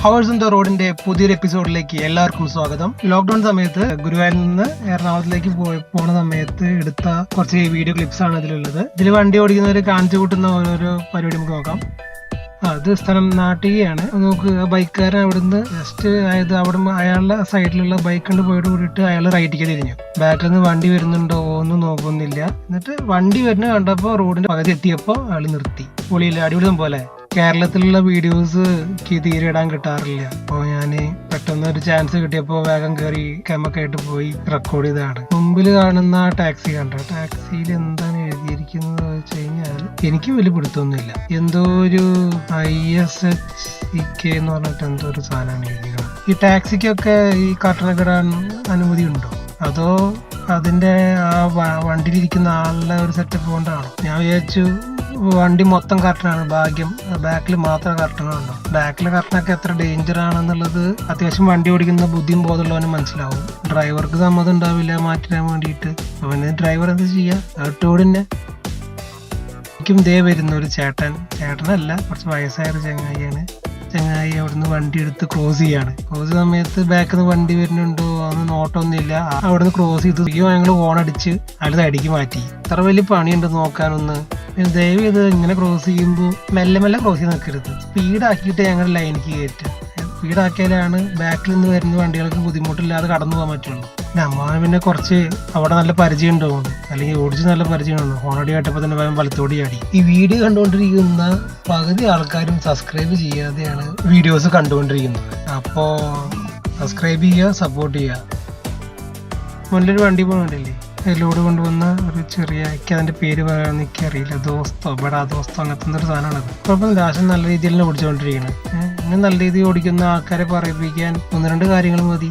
Hours on the റോഡിന്റെ പുതിയൊരു എപ്പിസോഡിലേക്ക് എല്ലാവർക്കും സ്വാഗതം. ലോക്ക്ഡൌൺ സമയത്ത് ഗുരുവായൂരിൽ നിന്ന് എറണാകുളത്തിലേക്ക് പോണ സമയത്ത് എടുത്ത കുറച്ച് വീഡിയോ ക്ലിപ്സ് ആണ് ഇതിലുള്ളത്. ഇതിൽ വണ്ടി ഓടിക്കുന്നവർ കാണിച്ചു കൂട്ടുന്ന ഓരോരോ പരിപാടി നമുക്ക് നോക്കാം. അത് സ്ഥലം നാട്ടികയാണ്. നോക്ക്, ആ ബൈക്കുകാരൻ അവിടുന്ന് ജസ്റ്റ് അതായത് അവിടെ അയാളുടെ സൈഡിലുള്ള ബൈക്ക് കൊണ്ട് പോയിട്ട് കൂടിയിട്ട് അയാൾ റൈറ്റിലേക്ക് തിരിഞ്ഞു. ബാക്കിൽ നിന്ന് വണ്ടി വരുന്നുണ്ടോ ഒന്നും നോക്കുന്നില്ല. എന്നിട്ട് വണ്ടി വരുന്ന കണ്ടപ്പോൾ റോഡിന്റെ പകുതി എത്തിയപ്പോൾ അയാൾ നിർത്തി. പൊളിയില്ല, അടിപൊളി പോലെ. കേരളത്തിലുള്ള വീഡിയോസ് തീരെ ഇടാൻ കിട്ടാറില്ല. അപ്പോൾ ഞാൻ പെട്ടെന്ന് ഒരു ചാൻസ് കിട്ടിയപ്പോൾ വേഗം കയറി ക്യാമൊക്കെ ആയിട്ട് പോയി റെക്കോർഡ് ചെയ്തതാണ്. മുമ്പിൽ കാണുന്ന ടാക്സി കണ്ട ടാക്സിയിൽ എന്താണ് എഴുതിയിരിക്കുന്നത് വെച്ച് കഴിഞ്ഞാൽ എനിക്ക് വലിയ പിടുത്തൊന്നുമില്ല. എന്തോ ഒരു ISHCK എന്ന് പറഞ്ഞിട്ട് എന്തോ ഒരു സാധനമാണ് എഴുതിയത്. ഈ ടാക്സിക്കൊക്കെ ഈ കർട്ടനൊക്കെ ഇടാൻ അനുമതി ഉണ്ടോ, അതോ അതിന്റെ ആ വണ്ടിയിലിരിക്കുന്ന ആളുടെ ഒരു സെറ്റപ്പ് കൊണ്ടാണോ? ഞാൻ വിചാരിച്ചു വണ്ടി മൊത്തം കർട്ടനാണ്, ഭാഗ്യം ബാക്കിൽ മാത്രം കർട്ടനുണ്ടോ. ബാക്കിലെ കർട്ടനൊക്കെ എത്ര ഡേഞ്ചർ ആണെന്നുള്ളത് അത്യാവശ്യം വണ്ടി ഓടിക്കുന്ന ബുദ്ധിയും ബോധമുള്ളവന് മനസ്സിലാവും. ഡ്രൈവർക്ക് സമ്മതം ഉണ്ടാവില്ല മാറ്റാൻ വേണ്ടിയിട്ട്. അവന് ഡ്രൈവർ എന്താ ചെയ്യാ, അട്ടോടിന്നെ. എനിക്കും ദേ വരുന്ന ഒരു ചേട്ടനല്ല, കുറച്ച് വയസ്സായ ചങ്ങായി അവിടുന്ന് വണ്ടി എടുത്ത് ക്രോസ് ചെയ്യാണ്. ക്രോസ് സമയത്ത് ബാക്കിൽ നിന്ന് വണ്ടി വരുന്നുണ്ടോ അന്ന് നോട്ടൊന്നുമില്ല. അവിടുന്ന് ക്രോസ് ചെയ്ത് ഞങ്ങൾ ഓണടിച്ച് അയാൾ സൈഡിക്ക് മാറ്റി. ഇത്ര വലിയ പണിയുണ്ട് നോക്കാനൊന്ന്. ദയവ് ഇത് ഇങ്ങനെ ക്രോസ് ചെയ്യുമ്പോൾ മെല്ലെ ക്രോസ് ചെയ്ത് നിൽക്കരുത്. സ്പീഡാക്കിയിട്ട് ഞങ്ങൾ ലൈനിക്ക് കയറ്റുക. സ്പീഡാക്കിയാലാണ് ബാക്കിൽ നിന്ന് വരുന്ന വണ്ടികൾക്ക് ബുദ്ധിമുട്ടില്ലാതെ കടന്നു പോകാൻ പറ്റുള്ളൂ. അമ്മാവന് പിന്നെ കുറച്ച് അവിടെ നല്ല പരിചയം ഉണ്ടാവുന്നു, അല്ലെങ്കിൽ ഓടിച്ച് നല്ല പരിചയം ഉണ്ടോ. ഹോണടി കേട്ടപ്പോൾ തന്നെ ഭയം വലത്തോടി ആടി. ഈ വീഡിയോ കണ്ടുകൊണ്ടിരിക്കുന്ന പകുതി ആൾക്കാരും സബ്സ്ക്രൈബ് ചെയ്യാതെയാണ് വീഡിയോസ് കണ്ടുകൊണ്ടിരിക്കുന്നത്. അപ്പോൾ സബ്സ്ക്രൈബ് ചെയ്യുക, സപ്പോർട്ട് ചെയ്യുക. മുന്നിലൊരു വണ്ടി പോകുന്നുണ്ടല്ലേ, ലോഡ് കൊണ്ടുവന്ന ഒരു ചെറിയ, എനിക്ക് അതിന്റെ പേര് പറയാൻ എനിക്കറിയില്ല, ദോസ്തോ ബടാ ദോസ്തോ അങ്ങനത്തെ ഒരു സാധനമാണത്. കുഴപ്പം ലാസ്റ്റ് നല്ല രീതിയിൽ തന്നെ ഓടിച്ചുകൊണ്ടിരിക്കുന്നത്. ഇങ്ങനെ നല്ല രീതിയിൽ ഓടിക്കുന്ന ആൾക്കാരെ പറയിപ്പിക്കാൻ 1-2 കാര്യങ്ങൾ മതി.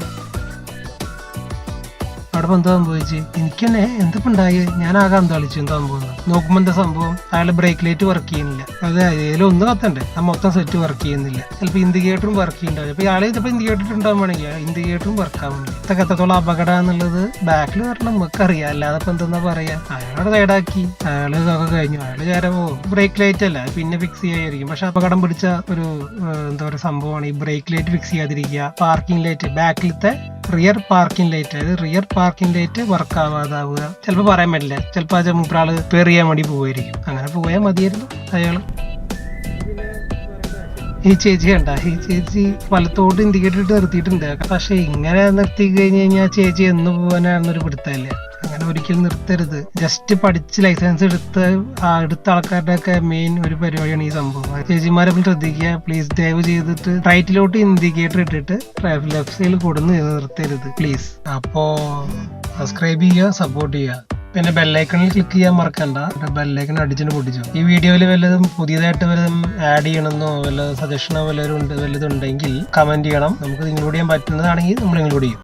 അവിടെ എന്താ സംഭവിച്ച് എനിക്ക് തന്നെ എന്തൊക്കെ ഉണ്ടായി, ഞാൻ ആകെ അന്തളിച്ചു. എന്താ സംഭവം നോക്കുമ്പോൾ എന്താ സംഭവം, അയാളെ ബ്രേക്ക് ലൈറ്റ് വർക്ക് ചെയ്യുന്നില്ല. അതായത് ഏതിലും ഒന്ന് കത്തണ്ടേ, ആ മൊത്തം സെറ്റ് വർക്ക് ചെയ്യുന്നില്ല. ചിലപ്പോൾ ഇൻഡിക്കേറ്ററും വർക്ക് ചെയ്യുന്നുണ്ടാവില്ല. അപ്പോൾ ഇയാളെ ചിലപ്പോൾ ഇൻഡിക്കേറ്റർ ഉണ്ടാവുകയാണെങ്കിൽ ഇൻഡിക്കേറ്ററും വർക്ക് ആവുന്നില്ല. ഇതൊക്കെ എത്രത്തോളം അപകടം എന്നുള്ളത് ബാക്കിൽ വരണം നമുക്കറിയാം. അല്ലാതെ ഇപ്പം എന്തെന്നാ പറയാ. അയാളെ സൈഡാക്കി, അയാള് ഇതൊക്കെ കഴിഞ്ഞു. അയാള് ചേരവോ ബ്രേക്ക് ലൈറ്റ് അല്ല പിന്നെ ഫിക്സ് ചെയ്യായിരിക്കും. പക്ഷെ അപകടം പിടിച്ച ഒരു എന്താ പറയുക സംഭവമാണ് ഈ ബ്രേക്ക് ലൈറ്റ് ഫിക്സ് ചെയ്യാതിരിക്കുക. പാർക്കിംഗ് ലൈറ്റ്, ബാക്കിലത്തെ റിയർ പാർക്കിംഗ് ലൈറ്റ്, അതായത് റിയർ പാർക്കിംഗ് ലൈറ്റ് വർക്ക് ആവാതാവുക. ചിലപ്പോൾ പറയാൻ പറ്റില്ല, ചിലപ്പോൾ അത് മൂപ്പരാള് പേർ ചെയ്യാൻ വേണ്ടി പോവായിരിക്കും. അങ്ങനെ പോയാൽ മതിയായിരുന്നു അയാള്. ഈ ചേച്ചി കണ്ട, ഈ ചേച്ചി വലത്തോട്ട് ഇൻഡിക്കേറ്റർ ഇട്ട് നിർത്തിയിട്ടുണ്ട്. പക്ഷെ ഇങ്ങനെ നിർത്തി കഴിഞ്ഞ് കഴിഞ്ഞാൽ ചേച്ചി എന്ന് പോകാനാണെന്നൊരു പിടുത്തല്ലേ. അങ്ങനെ ഒരിക്കലും നിർത്തരുത്. ജസ്റ്റ് പഠിച്ച് ലൈസൻസ് എടുത്ത ആൾക്കാരുടെ ഒക്കെ മെയിൻ ഒരു പരിപാടിയാണ് ഈ സംഭവം. ചേച്ചിമാരെ ശ്രദ്ധിക്കുക പ്ലീസ്. ദയവ് ചെയ്തിട്ട് റൈറ്റിലോട്ട് ഇൻഡിക്കേറ്റർ ഇട്ടിട്ട് ലെഫ്റ്റ് സൈഡിൽ കൊടുന്ന് നിർത്തരുത് പ്ലീസ്. അപ്പോ സബ്സ്ക്രൈബ് ചെയ്യുക, സപ്പോർട്ട് ചെയ്യുക. പിന്നെ ബെല്ലൈക്കണിൽ ക്ലിക്ക് ചെയ്യാൻ മറക്കണ്ട. ബെല്ലൈക്കൺ അടിച്ചിട്ട് പൊട്ടിച്ചു. ഈ വീഡിയോയിൽ വല്ലതും പുതിയതായിട്ട് വല്ലതും ആഡ് ചെയ്യണമെന്നോ വല്ല സജഷനോ വല്ലതും ഉണ്ടെങ്കിൽ കമന്റ് ചെയ്യണം. നമുക്ക് ഇൻക്ലൂഡ് ചെയ്യാൻ പറ്റുന്നതാണെങ്കിൽ നമ്മൾ ഇൻക്ലൂഡ് ചെയ്യും.